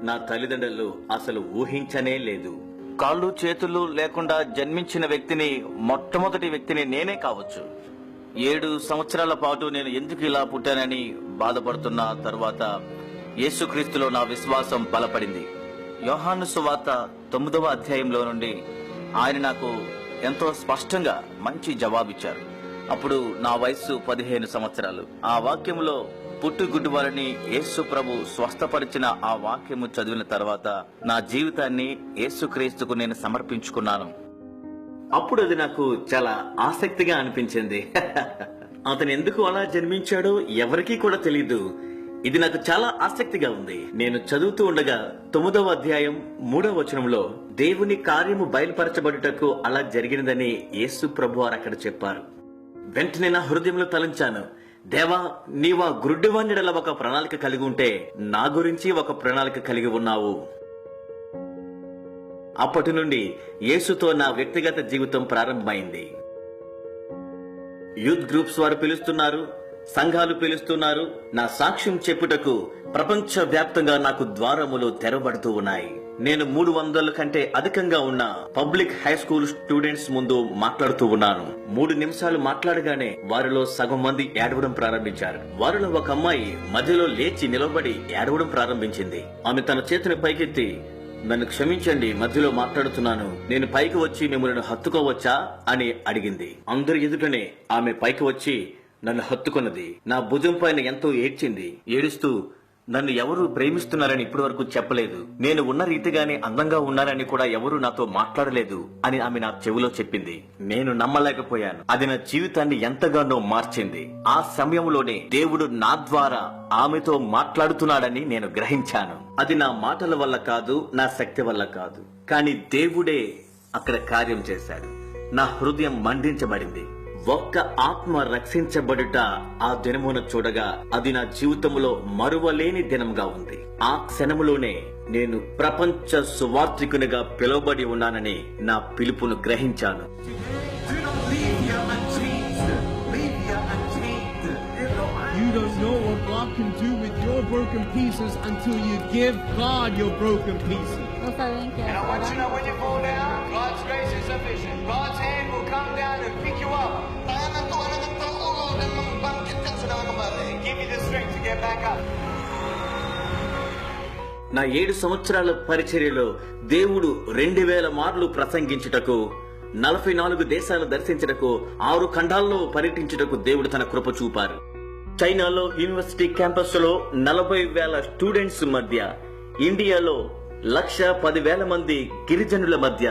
నా తల్లిదండ్రులు అసలు ఊహించనే లేదు. కాళ్ళు చేతులు లేకుండా జన్మించిన వ్యక్తిని, మొట్టమొదటి వ్యక్తిని నేనే కావచ్చు. 7 సంవత్సరాల పాటు నేను ఎందుకు ఇలా పుట్టానని బాధపడుతున్న తర్వాత యేసుక్రీస్తులో నా విశ్వాసం బలపడింది. యోహాను సువార్త 9వ అధ్యాయంలో నుండి ఆయన నాకు ఎంతో స్పష్టంగా మంచి జవాబిచ్చారు. అప్పుడు నా వయస్సు 15 సంవత్సరాలు. ఆ వాక్యంలో పుట్టుగుడ్డు వారిని యేసు ప్రభు స్వస్థపరిచిన ఆ వాక్యము చదివిన తర్వాత నా జీవితాన్ని యేసుక్రీస్తుకు నేను సమర్పించుకున్నాను. అప్పుడు అది నాకు చాలా ఆసక్తిగా అనిపించింది. అతను ఎందుకు అలా జన్మించాడో ఎవరికీ కూడా తెలియదు. ఇది నాకు చాలా ఆసక్తిగా ఉంది. నేను చదువుతూ ఉండగా 9వ అధ్యాయం 3వ వచనంలో దేవుని కార్యము బయలుపరచబడుటకు అలా జరిగినదని యేసు ప్రభు వారు అక్కడ చెప్పారు. వెంటనే నా హృదయంలో తలంచాను, దేవా, నీవా గుడ్డివాణ్ణిడల ఒక ప్రణాళిక కలిగి ఉంటే నా గురించి ఒక ప్రణాళిక కలిగి ఉన్నావు. అప్పటి నుండి యేసుతో నా వ్యక్తిగత జీవితం ప్రారంభమైంది. యూత్ గ్రూప్స్ వారు పిలుస్తున్నారు, సంఘాలు పిలుస్తున్నారు. నా సాక్ష్యం చెప్పుటకు ప్రపంచ వ్యాప్తంగా నాకు ద్వారములు తెరవబడుతూ ఉన్నాయి. నేను 300 కంటే అధికంగా ఉన్న పబ్లిక్ హై స్కూల్ స్టూడెంట్స్ ముందు మాట్లాడుతూ ఉన్నాను. 3 నిమిషాలు మాట్లాడగానే వారిలో సగం మంది ఏడవడం ప్రారంభించారు. వారిలో ఒక అమ్మాయి మధ్యలో లేచి నిలబడి ఏడవడం ప్రారంభించింది. ఆమె తన చేతిని పైకెత్తి, నన్ను క్షమించండి, మధ్యలో మాట్లాడుతున్నాను, నేను పైకి వచ్చి మిమ్మల్ని హత్తుకోవచ్చా అని అడిగింది. అందరి ఎదుటనే ఆమె పైకి వచ్చి నన్ను హత్తుకున్నది. నా భుజం పైన ఎంతో ఏడ్చింది. ఏడుస్తూ, నన్ను ఎవరు ప్రేమిస్తున్నారని ఇప్పటి వరకు చెప్పలేదు, నేను ఉన్న రీతిగానే అందంగా ఉన్నానని కూడా ఎవరు నాతో మాట్లాడలేదు అని ఆమె నా చెవిలో చెప్పింది. నేను నమ్మలేకపోయాను. అది నా జీవితాన్ని ఎంతగానో మార్చింది. ఆ సమయంలోనే దేవుడు నా ద్వారా ఆమెతో మాట్లాడుతున్నాడని నేను గ్రహించాను. అది నా మాటల వల్ల కాదు, నా శక్తి వల్ల కాదు, కానీ దేవుడే అక్కడ కార్యం చేశాడు. నా హృదయం మండించబడింది. ఒక్క ఆత్మ రక్షించబడుట ఆ దినమున చూడగా అది నా జీవితంలో మరువలేని దినంగా ఉంది. ఆ క్షణములోనే నేను ప్రపంచ సువార్థికునిగా పిలువబడి ఉన్నానని నా పిలుపును గ్రహించాను. You don't know what God can do with your broken pieces until you give God your broken pieces. And I want you to know when you fall down, God's grace is sufficient. God's hand will come down and pick you up. And give you the strength to get back up. నా 7 సంవత్సరాల పరిచర్యలో దేవుడు 2000 మార్లు ప్రసంగించుటకు, 44 దేశాలు దర్శించుటకు, 6 ఖండాల్లో పర్యటించుటకు దేవుడు తన కృప చూపారు. చైనాలో యూనివర్సిటీ క్యాంపస్ లో 40,000 స్టూడెంట్స్ మధ్య, ఇండియాలో 1,10,000 మంది గిరిజనుల మధ్య,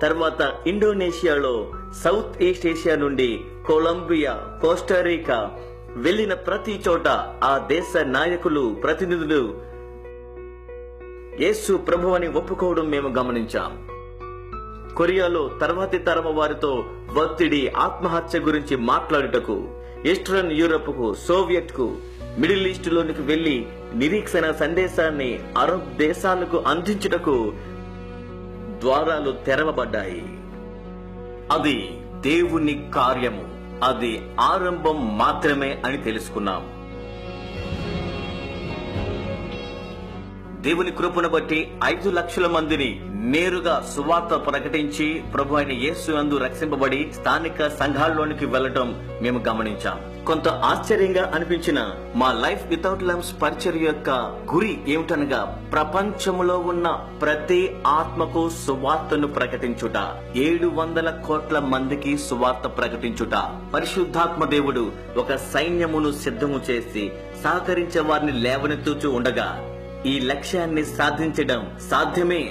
తర్వాత ఇండోనేషియాలో, సౌత్ ఈస్ట్ ఏషియా నుండి కొలంబియా, కోస్టారికా వెళ్లిన ప్రతి చోట ఆ దేశ నాయకులు, ప్రతినిధులు యేసు ప్రభు అని ఒప్పుకోవడం మేము గమనించాం. కొరియాలో తర్వాతి తరమ వారితో ఒత్తిడి, ఆత్మహత్య గురించి మాట్లాడుటకు, ఈస్టర్న్ యూరప్ కు, సోవియట్ కు, మిడిల్ ఈస్ట్ లోనికి వెళ్లి నిరీక్షణ సందేశాన్ని అరబ్ దేశాలకు అందించుటకు ద్వారాలు తెరవబడ్డాయి. అది దేవుని కార్యము, అది ఆరంభం మాత్రమే అని తెలుసుకున్నాం. దేవుని కృపను బట్టి 5 లక్షల మందిని నేరుగా సువార్త ప్రకటించి ప్రభు అయిన యేసు యందు రక్షింపబడి స్థానిక సంఘాల్లోనికి వెళ్లడం మేము గమనించాం. కొంత ఆశ్చర్యంగా అనిపించిన మా లైఫ్ వితౌట్ లంప్స్ పరిచర్య యొక్క గురి ఏమిటనగా, ప్రపంచంలో ఉన్న ప్రతి ఆత్మకు సువార్తను ప్రకటించుట, 700 కోట్ల మందికి సువార్త ప్రకటించుట. పరిశుద్ధాత్మ దేవుడు ఒక సైన్యమును సిద్ధము చేసి సహకరించే వారిని లేవనెత్తుచూ ఉండగా ఈ లక్ష్యాన్ని సాధించడం సాధ్యమే